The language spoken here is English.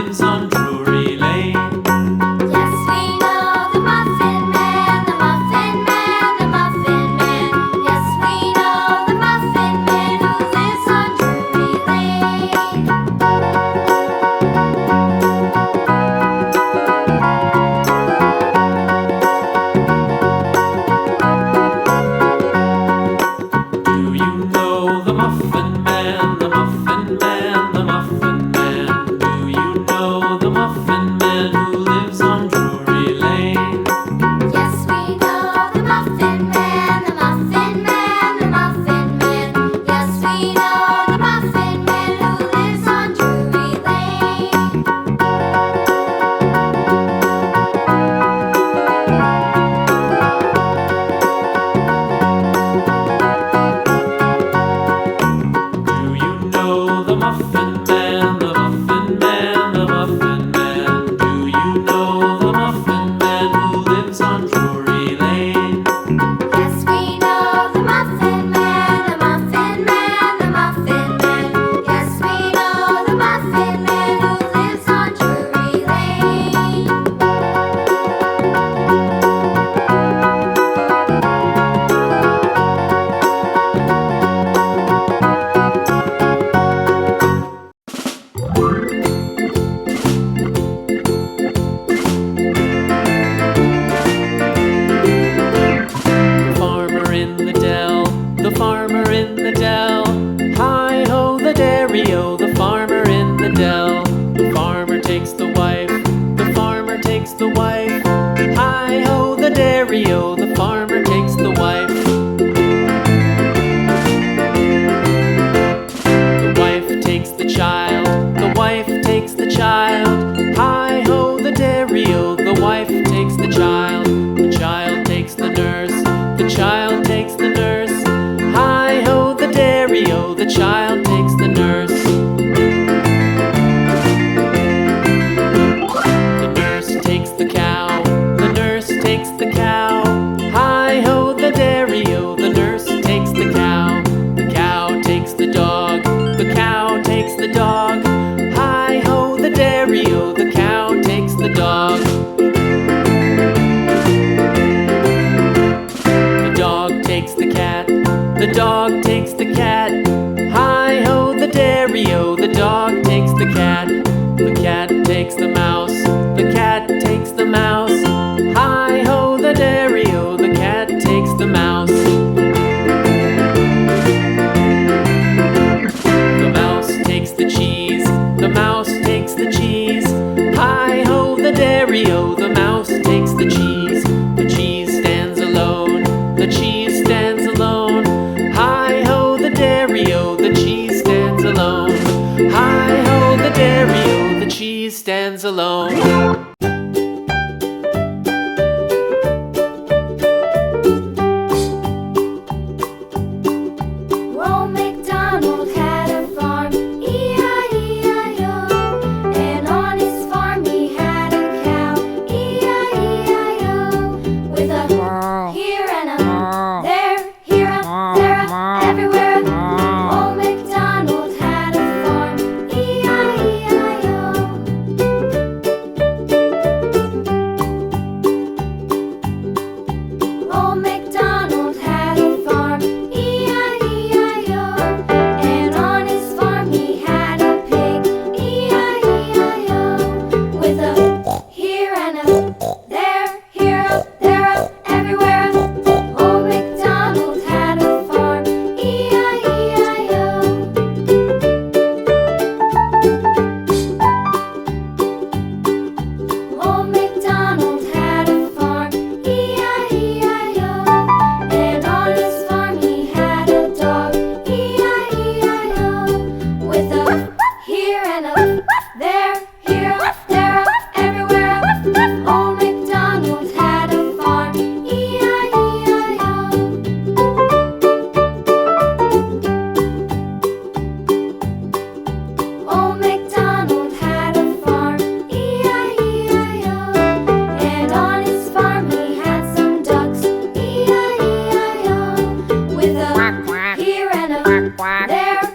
lives on Drury Lane. Yes, we know the Muffin Man, the Muffin Man, the Muffin Man. Yes, we know the Muffin Man who lives on Drury Lane. Do you know the Muffin Man, the Muffin Man, the Muffin Man? Do you know the Muffin Man who lives on Drury Lane? Yes, we know the Muffin Man, the Muffin Man, the Muffin Man. Yes, we know the Muffin Man who lives on Drury Lane. Do you know the Muffin Man, the Muffin Man, the Muffin Man? Do you know the Muffin Man who lives on Drury Lane? Yes, we know the Muffin Man, the Muffin Man, the Muffin Man. Yes, we know the Muffin Man who lives on Drury Lane. The farmer in the dell, the farmer in the dell. Hi-ho, the dairy-o, the farmer in the dell. The farmer takes the wife, the farmer takes the wife. Hi-ho, the dairy-o, the farmer takes the wife. The wife takes the child, the wife takes the child. Hi-ho, the dairy-o, the wife takes the child. The child takes the nurse, the child takes the nurse. Hi-ho, the dairy-o, the child takes the nurse. The nurse takes the cow, the nurse takes the cow. Hi-ho, the dairy-o, the nurse takes the cow. The cow takes the dog, the cow takes the dog. Hi-ho, the dairy-o, the cow takes the dog. The dog takes the cat, the dog takes the cat. Hi-ho, the dairy-o, the dog takes the cat. The cat takes the mouse, the cat takes the mouse. Hi-ho, the dairy-o, the cat takes the mouse. The mouse takes the cheese, the mouse takes the cheese. Hi-ho, the dairy-o, the mouse takes the cheese. The cheese stands alone, the cheese stands alone. Hi-ho, the dairy-o, the cheese stands alone. Hi-ho, the dairy-o, the cheese stands alone. Old MacDonald had a farm, E-I-E-I-O. And on his farm he had a cow, E-I-E-I-O. With a here and a there, here a there, a everywhere. Old MacDonald had a farm, E-I-E-I-O. Old MacDonald had a farm, E-I-E-I-O. And on his farm he had a pig, E-I-E-I-O. With a here and a there, here a there, a everywhere. Old MacDonald had a farm, E-I-E-I-O. Old MacDonald had a farm, E-I-E-I-O. And on his farm he had a dog, E-I-E-I-O. With a here and a there, here a there, a everywhere. Old MacDonald had a farm, E-I-E-I-O. Old MacDonald had a farm, E-I-E-I-O. And on his farm he had some ducks, E-I-E-I-O. With a here and a there,